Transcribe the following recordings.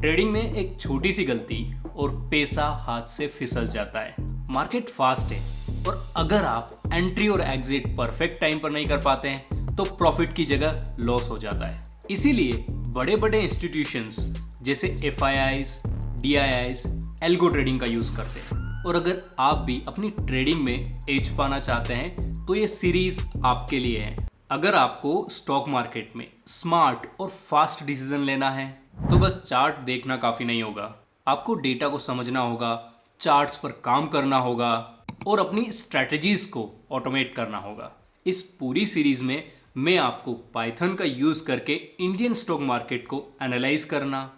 Trading में एक छोटी सी गलती और पैसा हाथ से फिसल जाता है। मार्केट फास्ट है और अगर आप एंट्री और एग्जिट परफेक्ट टाइम पर नहीं कर पाते हैं तो प्रॉफिट की जगह लॉस हो जाता है। इसीलिए बड़े बड़े इंस्टीट्यूशंस जैसे FIIs, DIIs एल्गो ट्रेडिंग का यूज करते हैं। और अगर आप भी अपनी ट्रेडिंग में एज पाना चाहते हैं तो ये सीरीज आपके लिए है। अगर आपको स्टॉक मार्केट में स्मार्ट और फास्ट डिसीजन लेना है तो बस चार्ट देखना काफ़ी नहीं होगा, आपको डेटा को समझना होगा, चार्ट्स पर काम करना होगा और अपनी स्ट्रैटेजीज को ऑटोमेट करना होगा। इस पूरी सीरीज में मैं आपको पाइथन का यूज़ करके इंडियन स्टॉक मार्केट को एनालाइज करना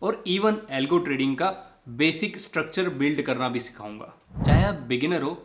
और इवन एल्गो ट्रेडिंग का बेसिक स्ट्रक्चर बिल्ड करना भी सिखाऊंगा। चाहे आप बिगिनर हो,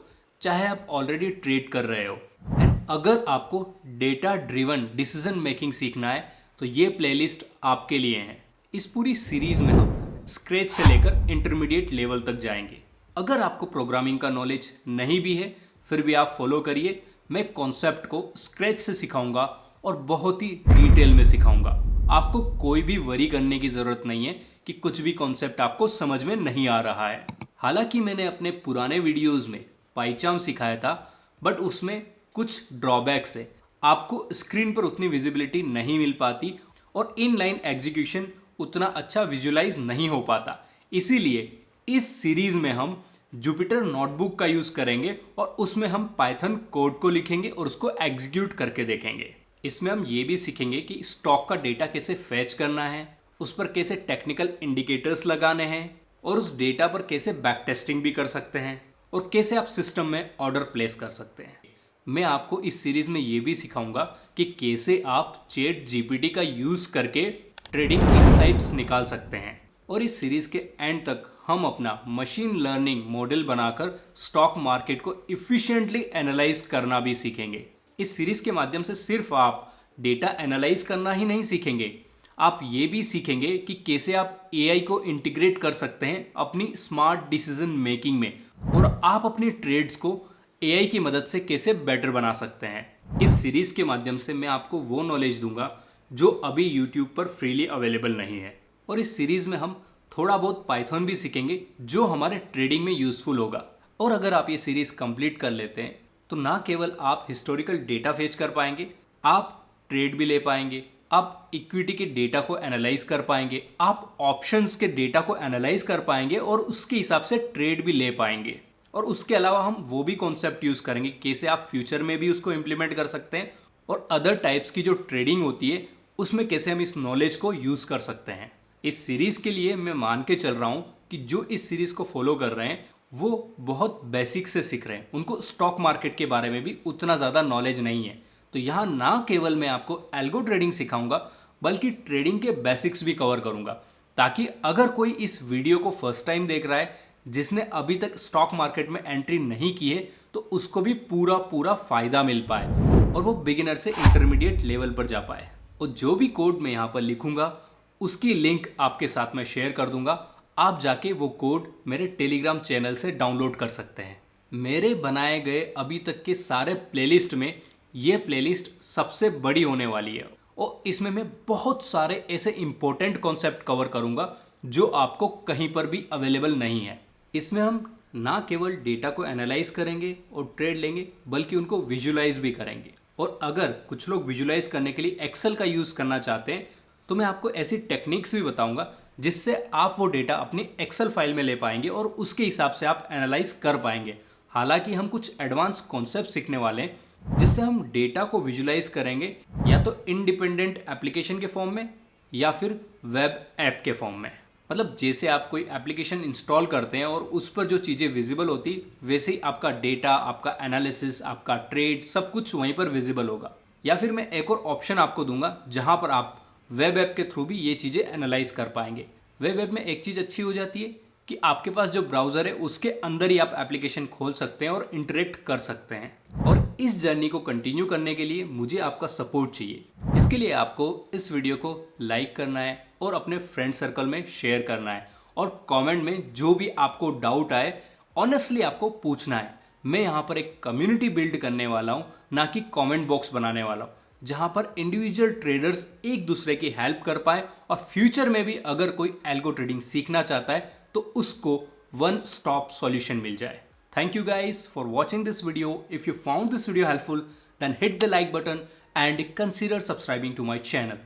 चाहे आप ऑलरेडी ट्रेड कर रहे हो। एंड अगर आपको डेटा ड्रिवन डिसीजन मेकिंग सीखना है तो ये प्लेलिस्ट आपके लिए है। इस पूरी सीरीज में हम स्क्रैच से लेकर इंटरमीडिएट लेवल तक जाएंगे। अगर आपको प्रोग्रामिंग का नॉलेज नहीं भी है फिर भी आप फॉलो करिए, मैं कॉन्सेप्ट को स्क्रैच से सिखाऊंगा और बहुत ही डिटेल में सिखाऊंगा। आपको कोई भी वरी करने की ज़रूरत नहीं है कि कुछ भी कॉन्सेप्ट आपको समझ में नहीं आ रहा है। हालांकि मैंने अपने पुराने वीडियोज़ में पाइचार्म सिखाया था बट उसमें कुछ ड्रॉबैक्स है। आपको स्क्रीन पर उतनी विजिबिलिटी नहीं मिल पाती और इनलाइन एग्जीक्यूशन उतना अच्छा विजुलाइज नहीं हो पाता। इसीलिए इस सीरीज में हम जुपिटर नोटबुक का यूज करेंगे और उसमें हम पाइथन कोड को लिखेंगे और उसको एग्जीक्यूट करके देखेंगे। इसमें हम ये भी सीखेंगे कि स्टॉक का डेटा कैसे फैच करना है, उस पर कैसे टेक्निकल इंडिकेटर्स लगाने हैं और उस डेटा पर कैसे बैक टेस्टिंग भी कर सकते हैं और कैसे आप सिस्टम में ऑर्डर प्लेस कर सकते हैं। मैं आपको इस सीरीज में ये भी सिखाऊंगा कि कैसे आप चैट GPT का यूज करके ट्रेडिंग इनसाइट्स निकाल सकते हैं। और इस सीरीज के एंड तक हम अपना मशीन लर्निंग मॉडल बनाकर स्टॉक मार्केट को इफिशिएंटली एनालाइज करना भी सीखेंगे। इस सीरीज के माध्यम से सिर्फ आप डेटा एनालाइज करना ही नहीं सीखेंगे, आप ये भी सीखेंगे कि कैसे आप AI को इंटीग्रेट कर सकते हैं अपनी स्मार्ट डिसीजन मेकिंग में और आप अपनी ट्रेड्स को AI की मदद से कैसे बेटर बना सकते हैं। इस सीरीज के माध्यम से मैं आपको वो नॉलेज दूंगा जो अभी YouTube पर फ्रीली अवेलेबल नहीं है। और इस सीरीज में हम थोड़ा बहुत पाइथन भी सीखेंगे जो हमारे ट्रेडिंग में यूजफुल होगा। और अगर आप ये सीरीज कंप्लीट कर लेते हैं तो ना केवल आप हिस्टोरिकल डेटा फेच कर पाएंगे, आप ट्रेड भी ले पाएंगे, आप इक्विटी के डेटा को एनालाइज कर पाएंगे, आप ऑप्शंस के डेटा को एनालाइज कर पाएंगे और उसके हिसाब से ट्रेड भी ले पाएंगे। और उसके अलावा हम वो भी कॉन्सेप्ट यूज करेंगे कैसे आप फ्यूचर में भी उसको इम्प्लीमेंट कर सकते हैं और अदर टाइप्स की जो ट्रेडिंग होती है उसमें कैसे हम इस नॉलेज को यूज कर सकते हैं। इस सीरीज के लिए मैं मान के चल रहा हूं कि जो इस सीरीज को फॉलो कर रहे हैं वो बहुत बेसिक से सीख रहे हैं, उनको स्टॉक मार्केट के बारे में भी उतना ज़्यादा नॉलेज नहीं है। तो यहाँ ना केवल मैं आपको एल्गो ट्रेडिंग सिखाऊंगा बल्कि ट्रेडिंग के बेसिक्स भी कवर करूंगा, ताकि अगर कोई इस वीडियो को फर्स्ट टाइम देख रहा है जिसने अभी तक स्टॉक मार्केट में एंट्री नहीं की है तो उसको भी पूरा फायदा मिल पाए और वो बिगिनर से इंटरमीडिएट लेवल पर जा पाए। और जो भी कोड मैं यहाँ पर लिखूंगा उसकी लिंक आपके साथ में शेयर कर दूंगा, आप जाके वो कोड मेरे टेलीग्राम चैनल से डाउनलोड कर सकते हैं। मेरे बनाए गए अभी तक के सारे प्लेलिस्ट में ये प्लेलिस्ट सबसे बड़ी होने वाली है और इसमें मैं बहुत सारे ऐसे इंपॉर्टेंट कॉन्सेप्ट कवर करूंगा जो आपको कहीं पर भी अवेलेबल नहीं है। इसमें हम ना केवल डेटा को एनालाइज करेंगे और ट्रेड लेंगे बल्कि उनको विजुलाइज भी करेंगे। और अगर कुछ लोग विजुलाइज करने के लिए एक्सेल का यूज़ करना चाहते हैं तो मैं आपको ऐसी टेक्निक्स भी बताऊंगा जिससे आप वो डेटा अपनी एक्सेल फाइल में ले पाएंगे और उसके हिसाब से आप एनालाइज कर पाएंगे। हालांकि हम कुछ एडवांस कॉन्सेप्ट सीखने वाले हैं जिससे हम डेटा को विजुलाइज करेंगे या तो इंडिपेंडेंट एप्लीकेशन के फॉर्म में या फिर वेब ऐप के फॉर्म में। मतलब जैसे आप कोई एप्लीकेशन इंस्टॉल करते हैं और उस पर जो चीज़ें विजिबल होती वैसे ही आपका डेटा, आपका एनालिसिस, आपका ट्रेड सब कुछ वहीं पर विजिबल होगा। या फिर मैं एक और ऑप्शन आपको दूंगा जहां पर आप वेब ऐप के थ्रू भी ये चीज़ें एनालाइज कर पाएंगे। वेब ऐप में एक चीज़ अच्छी हो जाती है कि आपके पास जो ब्राउज़र है उसके अंदर ही आप एप्लीकेशन खोल सकते हैं और इंटरेक्ट कर सकते हैं। और इस जर्नी को कंटिन्यू करने के लिए मुझे आपका सपोर्ट चाहिए। इसके लिए आपको इस वीडियो को लाइक करना है और अपने फ्रेंड सर्कल में शेयर करना है और कमेंट में जो भी आपको डाउट आए ऑनेस्टली आपको पूछना है। मैं यहाँ पर एक कम्युनिटी बिल्ड करने वाला हूँ, ना कि कमेंट बॉक्स बनाने वाला हूँ। जहां पर इंडिविजुअल ट्रेडर्स एक दूसरे की हेल्प कर पाए और फ्यूचर में भी अगर कोई एल्गो ट्रेडिंग सीखना चाहता है तो उसको वन स्टॉप सॉल्यूशन मिल जाए। Thank you guys for watching this video. If you found this video helpful, then hit the like button and consider subscribing to my channel.